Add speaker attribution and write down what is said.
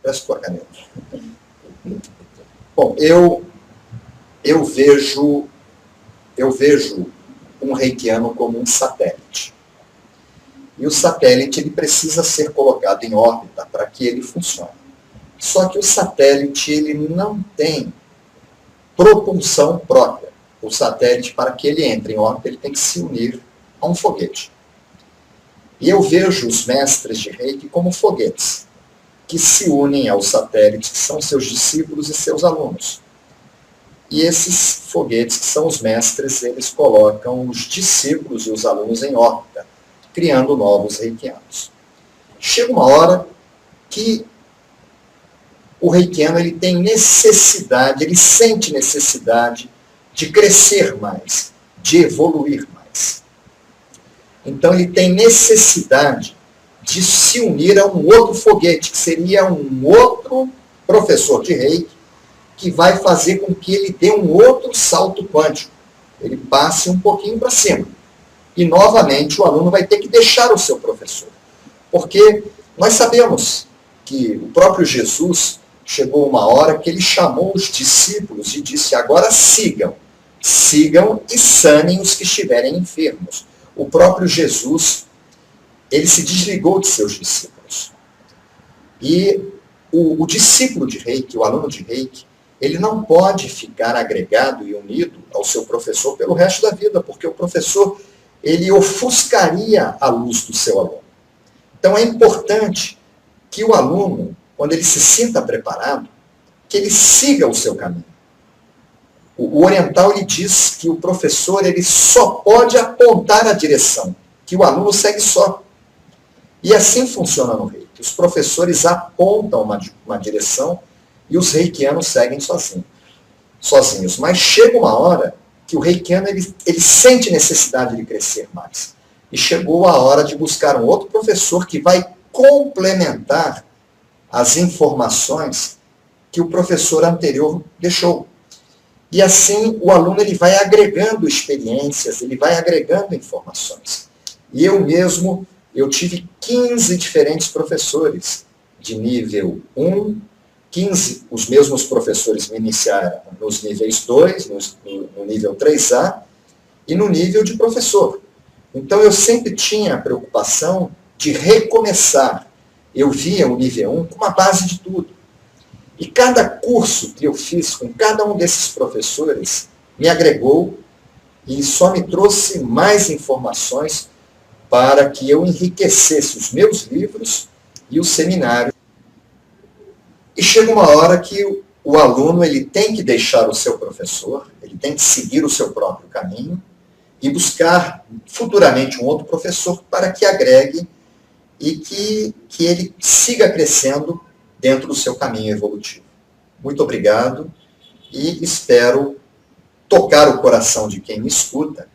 Speaker 1: Presta tua caneta. Bom, eu vejo um reikiano como um satélite. E o satélite ele precisa ser colocado em órbita para que ele funcione. Só que o satélite ele não tem propulsão própria. O satélite, para que ele entre em órbita, ele tem que se unir a um foguete. E eu vejo os mestres de Reiki como foguetes, que se unem aos satélites, que são seus discípulos e seus alunos. E esses foguetes, que são os mestres, eles colocam os discípulos e os alunos em órbita, criando novos reikianos. Chega uma hora que o reikiano ele tem necessidade, ele sente necessidade de crescer mais, de evoluir mais. Então ele tem necessidade de se unir a um outro foguete, que seria um outro professor de Reiki, que vai fazer com que ele dê um outro salto quântico. Ele passe um pouquinho para cima. E, novamente, o aluno vai ter que deixar o seu professor. Porque nós sabemos que o próprio Jesus chegou uma hora que ele chamou os discípulos e disse, agora sigam. Sigam e sanem os que estiverem enfermos. O próprio Jesus, ele se desligou de seus discípulos. E o discípulo de Reiki, o aluno de Reiki, ele não pode ficar agregado e unido ao seu professor pelo resto da vida, porque o professor, ele ofuscaria a luz do seu aluno. Então é importante que o aluno, quando ele se sinta preparado, que ele siga o seu caminho. O oriental ele diz que o professor ele só pode apontar a direção, que o aluno segue só. E assim funciona no Reiki. Os professores apontam uma direção e os reikianos seguem sozinhos. Mas chega uma hora que o reikiano ele sente necessidade de crescer mais. E chegou a hora de buscar um outro professor que vai complementar as informações que o professor anterior deixou. E assim o aluno ele vai agregando experiências, ele vai agregando informações. E eu mesmo, eu tive 15 diferentes professores de nível 1, 15, os mesmos professores me iniciaram nos níveis 2, no nível 3A e no nível de professor. Então eu sempre tinha a preocupação de recomeçar. Eu via o nível 1 com uma base de tudo. E cada curso que eu fiz com cada um desses professores me agregou e só me trouxe mais informações para que eu enriquecesse os meus livros e o seminário. E chega uma hora que o aluno ele tem que deixar o seu professor, ele tem que seguir o seu próprio caminho e buscar futuramente um outro professor para que agregue e que ele siga crescendo dentro do seu caminho evolutivo. Muito obrigado e espero tocar o coração de quem me escuta